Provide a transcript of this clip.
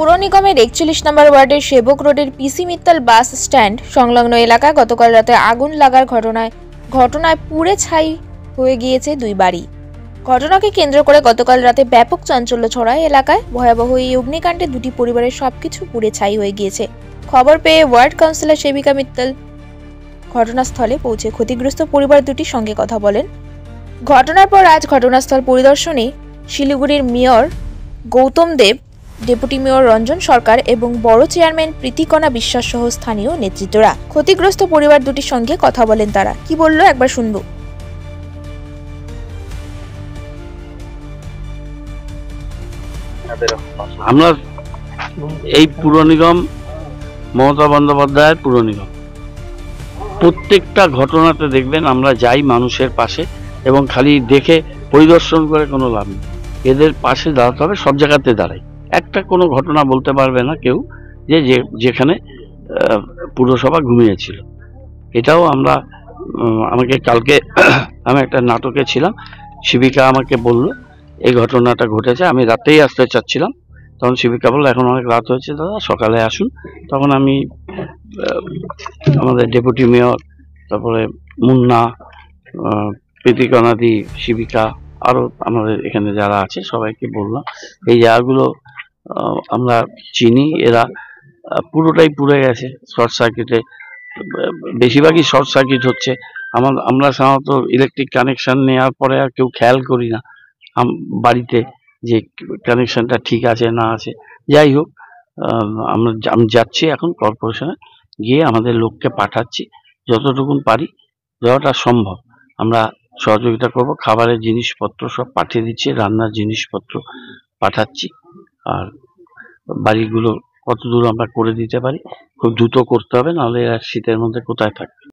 পুর নিগমের ৪১ নম্বর ওয়ার্ডের সেবক রোডের পিসি মিত্তাল বাস স্ট্যান্ড সংলগ্ন এলাকায় গতকাল রাতে আগুন লাগার ঘটনায় পুড়ে ছাই হয়ে গিয়েছে দুই বাড়ি। ঘটনাকে কেন্দ্র করে গতকাল রাতে ব্যাপক চাঞ্চল্য ছড়ায় এলাকায়। ভয়াবহ এই অগ্নিকাণ্ডে দুটি পরিবারের সবকিছু পুড়ে ছাই হয়ে গিয়েছে। খবর পেয়ে ওয়ার্ড কাউন্সিলর সেবিকা মিত্তাল ঘটনাস্থলে পৌঁছে ক্ষতিগ্রস্ত পরিবার দুটির সঙ্গে কথা বলেন। ঘটনার পর আজ ঘটনাস্থল পরিদর্শনে শিলিগুড়ির মেয়র গৌতম দেব, ডেপুটি মেয়র রঞ্জন সরকার এবং বড় চেয়ারম্যান প্রীতিকণা বিশ্বাস সহ স্থানীয় নেতৃত্বরা। ক্ষতিগ্রস্ত পরিবার দুটির সঙ্গে কথা বলেন তারা। কি বললো একবার শুনবো। আমরা এই পুর নিগম, মমতা বন্দ্যোপাধ্যায়ের পুর নিগম, প্রত্যেকটা ঘটনাতে দেখবেন আমরা যাই মানুষের পাশে, এবং খালি দেখে পরিদর্শন করে কোনো লাভ নেই। এদের পাশে দাঁড়াতে হবে, সব জায়গাতে দাঁড়াই। একটা কোনো ঘটনা বলতে পারবে না কেউ যেখানে পুরসভা ঘুমিয়েছিল। এটাও আমরা আমাকে কালকে আমি একটা নাটকে ছিলাম, শিবিকা আমাকে বলল এই ঘটনাটা ঘটেছে। আমি রাতেই আসতে চাচ্ছিলাম, তখন শিবিকা বললো এখন অনেক রাত হয়েছে দাদা, সকালে আসুন। তখন আমি আমাদের ডেপুটি মেয়র, তারপরে মুন্না, প্রীতিকণাদি, শিবিকা, আরো আমাদের এখানে যারা আছে সবাইকে বললাম এই জায়গাগুলো আমরা চিনি, এরা পুরোটাই পুড়ে গেছে শর্ট সার্কিটে। বেশিরভাগই শর্ট সার্কিট হচ্ছে। আমরা সাধারণত ইলেকট্রিক কানেকশন নেওয়ার পরে আর কেউ খেয়াল করি না বাড়িতে যে কানেকশনটা ঠিক আছে না আছে। যাই হোক, আমি যাচ্ছি এখন কর্পোরেশনে, গিয়ে আমাদের লোককে পাঠাচ্ছি, যতটুকুন পারি যতটা সম্ভব আমরা সহযোগিতা করব। খাবারের জিনিসপত্র সব পাঠিয়ে দিচ্ছি, রান্নার জিনিসপত্র পাঠাচ্ছি। আর বাড়িগুলো কতদূর আমরা করে দিতে পারি খুব দ্রুত করতে হবে, নাহলে আর শীতের মধ্যে কোথায় থাকবে।